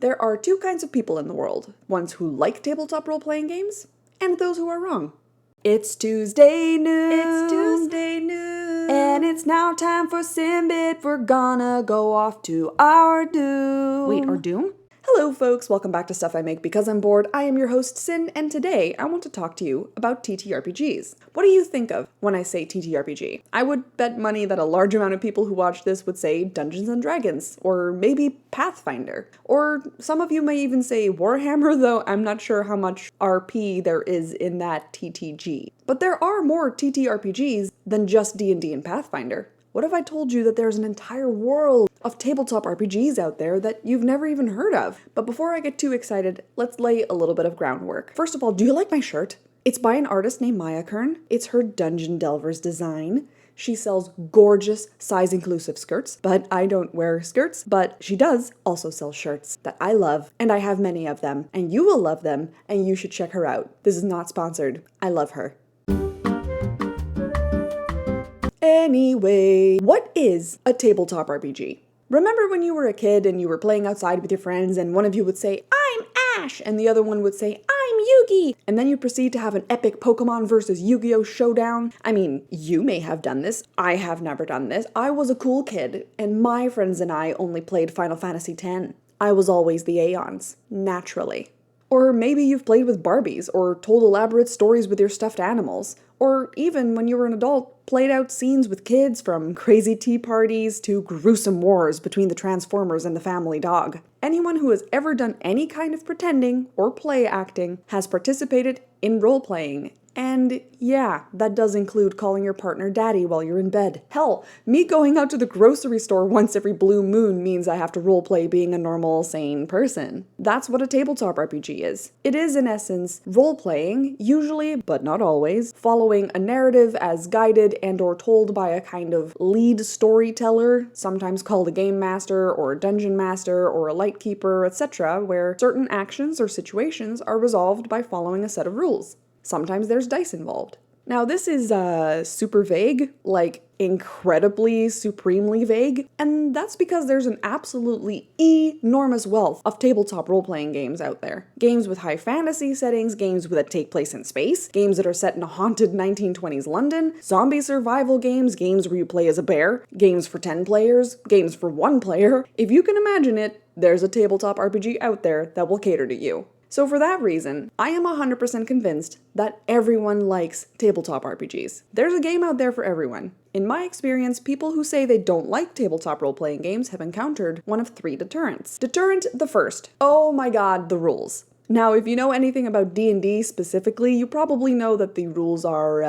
There are two kinds of people in the world, ones who like tabletop role-playing games, and those who are wrong. It's Tuesday noon, and it's now time for Simbit. We're gonna go off to our doom. Wait, our doom? Hello folks, welcome back to Stuff I Make Because I'm Bored. I am your host Sin, and today I want to talk to you about TTRPGs. What do you think of when I say TTRPG? I would bet money that a large amount of people who watch this would say Dungeons & Dragons, or maybe Pathfinder. Or some of you may even say Warhammer, though I'm not sure how much RP there is in that TTG. But there are more TTRPGs than just D&D and Pathfinder. What if I told you that there's an entire world of tabletop RPGs out there that you've never even heard of? But before I get too excited, let's lay a little bit of groundwork. First of all, do you like my shirt? It's by an artist named Maya Kern. It's her Dungeon Delvers design. She sells gorgeous size-inclusive skirts, but I don't wear skirts. But she does also sell shirts that I love, and I have many of them, and you will love them, and you should check her out. This is not sponsored. I love her. Anyway, what is a tabletop RPG? Remember when you were a kid and you were playing outside with your friends and one of you would say, "I'm Ash," and the other one would say, "I'm Yugi," and then you proceed to have an epic Pokemon versus Yu-Gi-Oh showdown? I mean, you may have done this. I have never done this. I was a cool kid, and my friends and I only played Final Fantasy X. I was always the Aeons, naturally. Or maybe you've played with Barbies, or told elaborate stories with your stuffed animals, or even when you were an adult, played out scenes with kids from crazy tea parties to gruesome wars between the Transformers and the family dog. Anyone who has ever done any kind of pretending or play acting has participated in role-playing. And yeah, that does include calling your partner daddy while you're in bed. Hell, me going out to the grocery store once every blue moon means I have to roleplay being a normal, sane person. That's what a tabletop RPG is. It is, in essence, role-playing, usually, but not always, following a narrative as guided and or told by a kind of lead storyteller, sometimes called a game master or a dungeon master or a lightkeeper, etc., where certain actions or situations are resolved by following a set of rules. Sometimes there's dice involved. Now this is super vague, like incredibly, supremely vague, and that's because there's an absolutely enormous wealth of tabletop role-playing games out there. Games with high fantasy settings, games that take place in space, games that are set in a haunted 1920s London, zombie survival games, games where you play as a bear, games for 10 players, games for 1 player. If you can imagine it, there's a tabletop RPG out there that will cater to you. So for that reason, I am 100% convinced that everyone likes tabletop RPGs. There's a game out there for everyone. In my experience, people who say they don't like tabletop role-playing games have encountered one of 3 deterrents. Deterrent the first. Oh my god, the rules. Now, if you know anything about D&D specifically, you probably know that the rules are,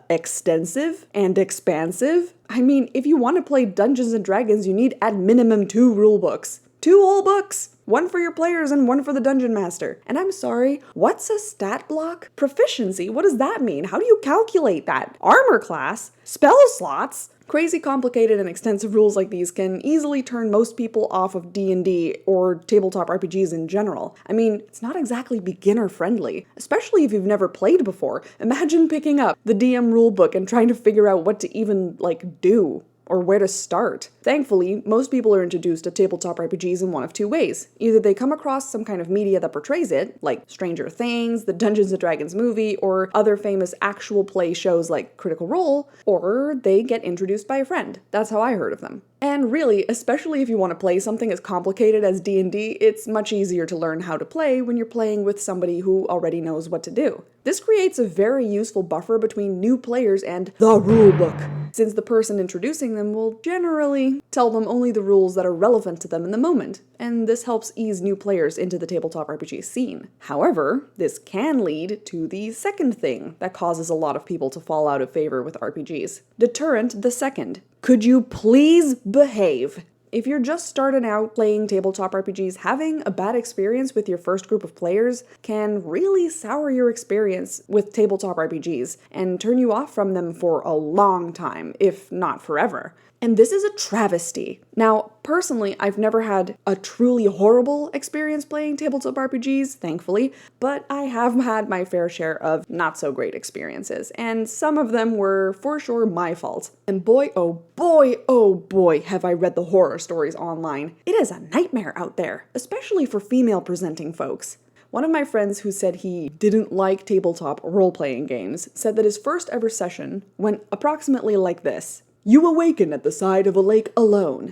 extensive and expansive. I mean, if you want to play Dungeons & Dragons, you need at minimum 2 rulebooks. 2 whole books! One for your players and one for the dungeon master. And I'm sorry, what's a stat block? Proficiency? What does that mean? How do you calculate that? Armor class? Spell slots? Crazy complicated and extensive rules like these can easily turn most people off of D&D or tabletop RPGs in general. I mean, it's not exactly beginner friendly, especially if you've never played before. Imagine picking up the DM rulebook and trying to figure out what to even, do. Or where to start. Thankfully, most people are introduced to tabletop RPGs in one of 2 ways. Either they come across some kind of media that portrays it, like Stranger Things, the Dungeons & Dragons movie, or other famous actual play shows like Critical Role, or they get introduced by a friend. That's how I heard of them. And really, especially if you want to play something as complicated as D&D, it's much easier to learn how to play when you're playing with somebody who already knows what to do. This creates a very useful buffer between new players and the rulebook, since the person introducing them will generally tell them only the rules that are relevant to them in the moment, and this helps ease new players into the tabletop RPG scene. However, this can lead to the second thing that causes a lot of people to fall out of favor with RPGs. Deterrent the second. Could you please behave? If you're just starting out playing tabletop RPGs, having a bad experience with your first group of players can really sour your experience with tabletop RPGs and turn you off from them for a long time, if not forever. And this is a travesty. Now, personally, I've never had a truly horrible experience playing tabletop RPGs, thankfully, but I have had my fair share of not so great experiences, and some of them were for sure my fault. And boy, oh boy, oh boy, have I read the horror stories online. It is a nightmare out there, especially for female presenting folks. One of my friends who said he didn't like tabletop role-playing games said that his first ever session went approximately like this. You awaken at the side of a lake alone.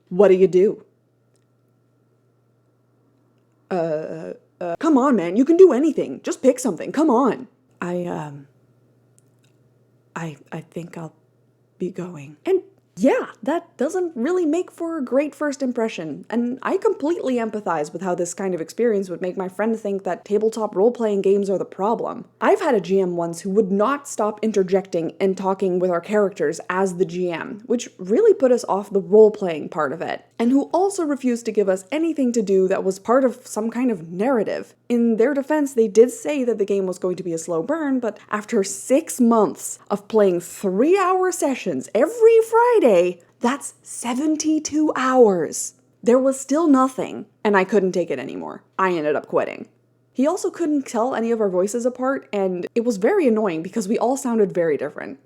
What do you do? Come on, man, you can do anything. Just pick something, come on. I think I'll be going. And yeah, that doesn't really make for a great first impression, and I completely empathize with how this kind of experience would make my friend think that tabletop role-playing games are the problem. I've had a GM once who would not stop interjecting and talking with our characters as the GM, which really put us off the role-playing part of it, and who also refused to give us anything to do that was part of some kind of narrative. In their defense, they did say that the game was going to be a slow burn, but after 6 months of playing 3-hour sessions every Friday, that's 72 hours. There was still nothing, and I couldn't take it anymore. I ended up quitting. He also couldn't tell any of our voices apart, and it was very annoying because we all sounded very different.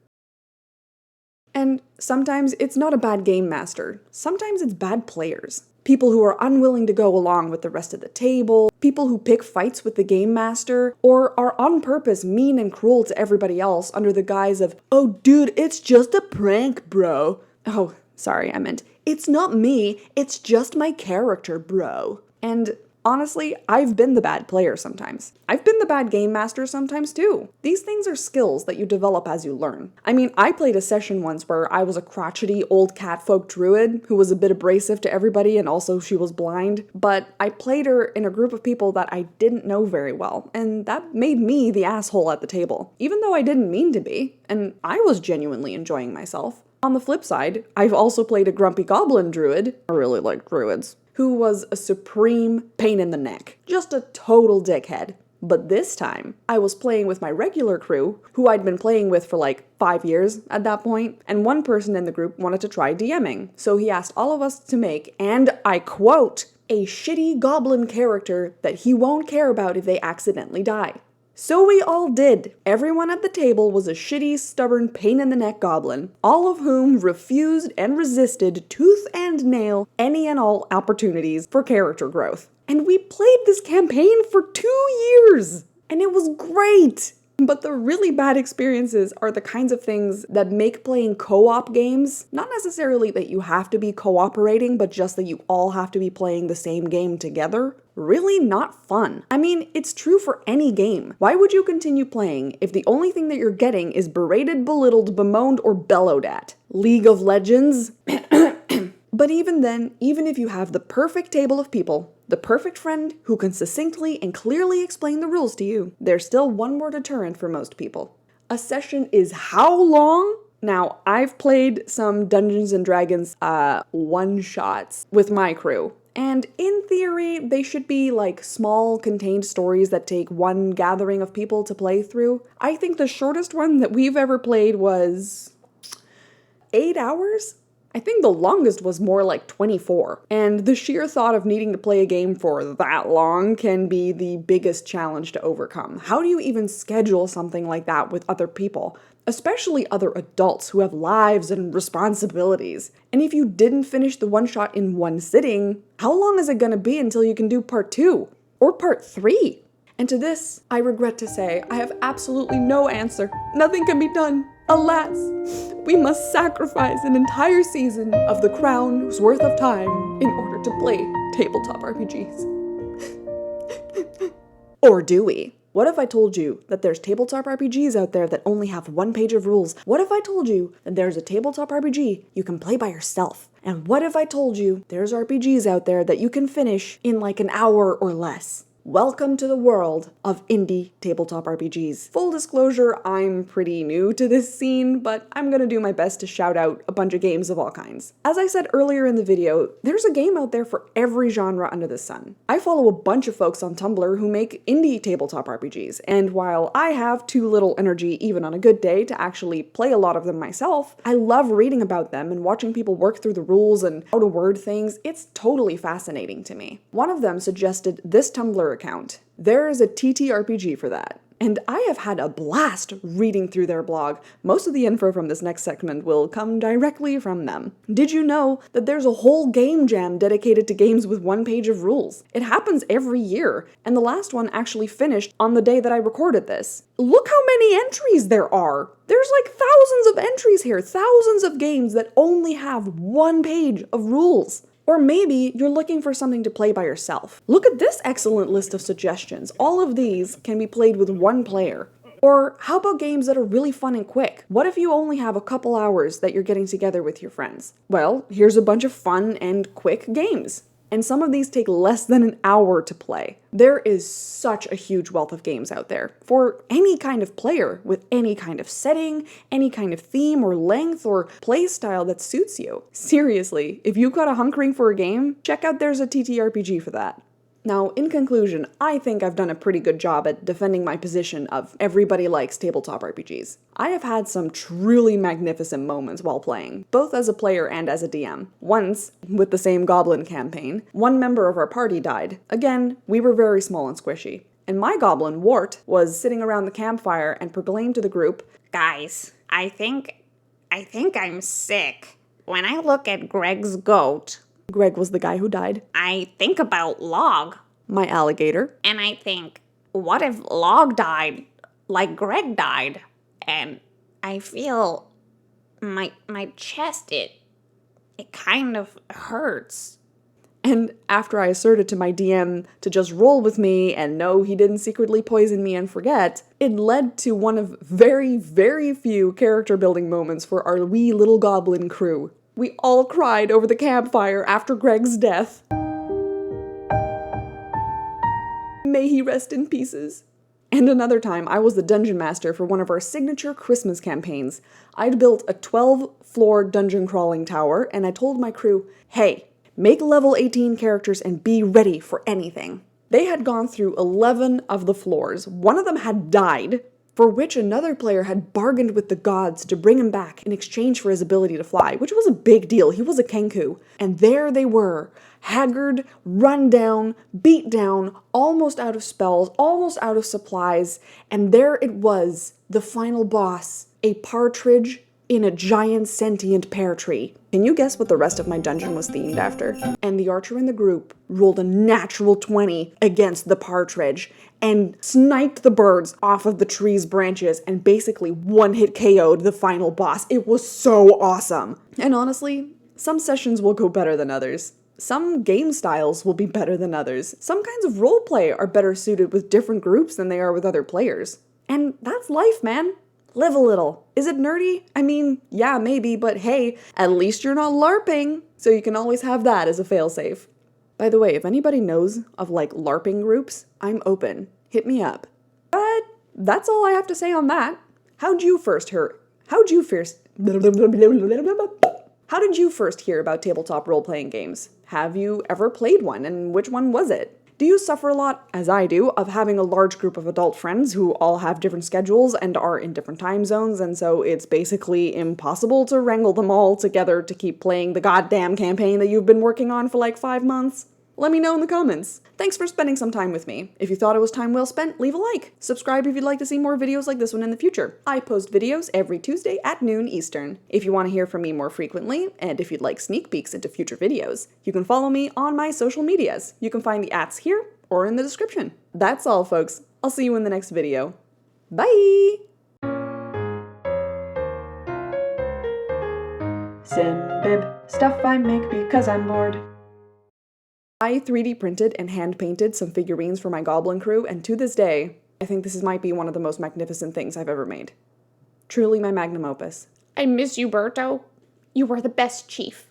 And sometimes it's not a bad game master. Sometimes it's bad players. People who are unwilling to go along with the rest of the table, people who pick fights with the game master, or are on purpose mean and cruel to everybody else under the guise of, oh dude, it's just a prank, bro. Oh, sorry, I meant, it's not me, it's just my character, bro. And honestly, I've been the bad player sometimes. I've been the bad game master sometimes too. These things are skills that you develop as you learn. I mean, I played a session once where I was a crotchety old catfolk druid who was a bit abrasive to everybody, and also she was blind, but I played her in a group of people that I didn't know very well, and that made me the asshole at the table, even though I didn't mean to be, and I was genuinely enjoying myself. On the flip side, I've also played a grumpy goblin druid, I really like druids, who was a supreme pain in the neck. Just a total dickhead. But this time, I was playing with my regular crew, who I'd been playing with for like 5 years at that point, and one person in the group wanted to try DMing, so he asked all of us to make, and I quote, a shitty goblin character that he won't care about if they accidentally die. So we all did. Everyone at the table was a shitty, stubborn, pain-in-the-neck goblin, all of whom refused and resisted tooth and nail any and all opportunities for character growth. And we played this campaign for 2 years! And it was great! But the really bad experiences are the kinds of things that make playing co-op games, not necessarily that you have to be cooperating, but just that you all have to be playing the same game together, really not fun. I mean, it's true for any game. Why would you continue playing if the only thing that you're getting is berated, belittled, bemoaned, or bellowed at? League of Legends? But even then, even if you have the perfect table of people, the perfect friend who can succinctly and clearly explain the rules to you, there's still one more deterrent for most people. A session is how long? Now, I've played some Dungeons & Dragons one-shots with my crew, and in theory, they should be like small, contained stories that take one gathering of people to play through. I think the shortest one that we've ever played was 8 hours? I think the longest was more like 24, and the sheer thought of needing to play a game for that long can be the biggest challenge to overcome. How do you even schedule something like that with other people? Especially other adults who have lives and responsibilities. And if you didn't finish the one-shot in one sitting, how long is it gonna be until you can do part 2? Or part 3? And to this, I regret to say, I have absolutely no answer. Nothing can be done. Alas, we must sacrifice an entire season of The Crown's worth of time in order to play tabletop RPGs. Or do we? What if I told you that there's tabletop RPGs out there that only have 1 page of rules? What if I told you that there's a tabletop RPG you can play by yourself? And what if I told you there's RPGs out there that you can finish in like an hour or less? Welcome to the world of indie tabletop RPGs. Full disclosure, I'm pretty new to this scene, but I'm gonna do my best to shout out a bunch of games of all kinds. As I said earlier in the video, there's a game out there for every genre under the sun. I follow a bunch of folks on Tumblr who make indie tabletop RPGs, and while I have too little energy even on a good day to actually play a lot of them myself, I love reading about them and watching people work through the rules and how to word things. It's totally fascinating to me. One of them suggested this Tumblr account. There is a TTRPG for that. And I have had a blast reading through their blog. Most of the info from this next segment will come directly from them. Did you know that there's a whole game jam dedicated to games with one page of rules? It happens every year, and the last one actually finished on the day that I recorded this. Look how many entries there are! There's like thousands of entries here, thousands of games that only have one page of rules. Or maybe you're looking for something to play by yourself. Look at this excellent list of suggestions. All of these can be played with one player. Or how about games that are really fun and quick? What if you only have a couple hours that you're getting together with your friends? Well, here's a bunch of fun and quick games. And some of these take less than an hour to play. There is such a huge wealth of games out there for any kind of player with any kind of setting, any kind of theme or length or play style that suits you. Seriously, if you've got a hunkering for a game, check out There's a TTRPG for that. Now, in conclusion, I think I've done a pretty good job at defending my position of everybody likes tabletop RPGs. I have had some truly magnificent moments while playing, both as a player and as a DM. Once, with the same Goblin campaign, one member of our party died. Again, we were very small and squishy. And my goblin, Wart, was sitting around the campfire and proclaimed to the group, "Guys, I think I'm sick. When I look at Greg's goat, Greg was the guy who died, I think about Log, my alligator, and I think, what if Log died like Greg died? And I feel my chest, it kind of hurts." And after I asserted to my DM to just roll with me and know he didn't secretly poison me and forget, it led to one of very, very few character building moments for our wee little goblin crew. We all cried over the campfire after Greg's death. May he rest in pieces. And another time, I was the dungeon master for one of our signature Christmas campaigns. I'd built a 12-floor dungeon crawling tower, and I told my crew, hey, make level 18 characters and be ready for anything. They had gone through 11 of the floors. One of them had died, for which another player had bargained with the gods to bring him back in exchange for his ability to fly, which was a big deal. He was a Kenku. And there they were, haggard, run down, beat down, almost out of spells, almost out of supplies, and there it was, the final boss, a partridge in a giant sentient pear tree. Can you guess what the rest of my dungeon was themed after? And the archer in the group rolled a natural 20 against the partridge and sniped the birds off of the tree's branches and basically one-hit KO'd the final boss. It was so awesome. And honestly, some sessions will go better than others. Some game styles will be better than others. Some kinds of roleplay are better suited with different groups than they are with other players. And that's life, man. Live a little. Is it nerdy? I mean, yeah, maybe, but hey, at least you're not LARPing, so you can always have that as a failsafe. By the way, if anybody knows of like LARPing groups, I'm open. Hit me up. But that's all I have to say on that. How did you first hear about tabletop role-playing games? Have you ever played one, and which one was it? Do you suffer a lot, as I do, of having a large group of adult friends who all have different schedules and are in different time zones, and so it's basically impossible to wrangle them all together to keep playing the goddamn campaign that you've been working on for like 5 months? Let me know in the comments. Thanks for spending some time with me. If you thought it was time well spent, leave a like. Subscribe if you'd like to see more videos like this one in the future. I post videos every Tuesday at noon Eastern. If you want to hear from me more frequently, and if you'd like sneak peeks into future videos, you can follow me on my social medias. You can find the ats here or in the description. That's all, folks. I'll see you in the next video. Bye! Simbib, stuff I make because I'm bored. I 3D printed and hand painted some figurines for my goblin crew, and to this day, I think this might be one of the most magnificent things I've ever made. Truly my magnum opus. I miss you, Berto. You were the best chief.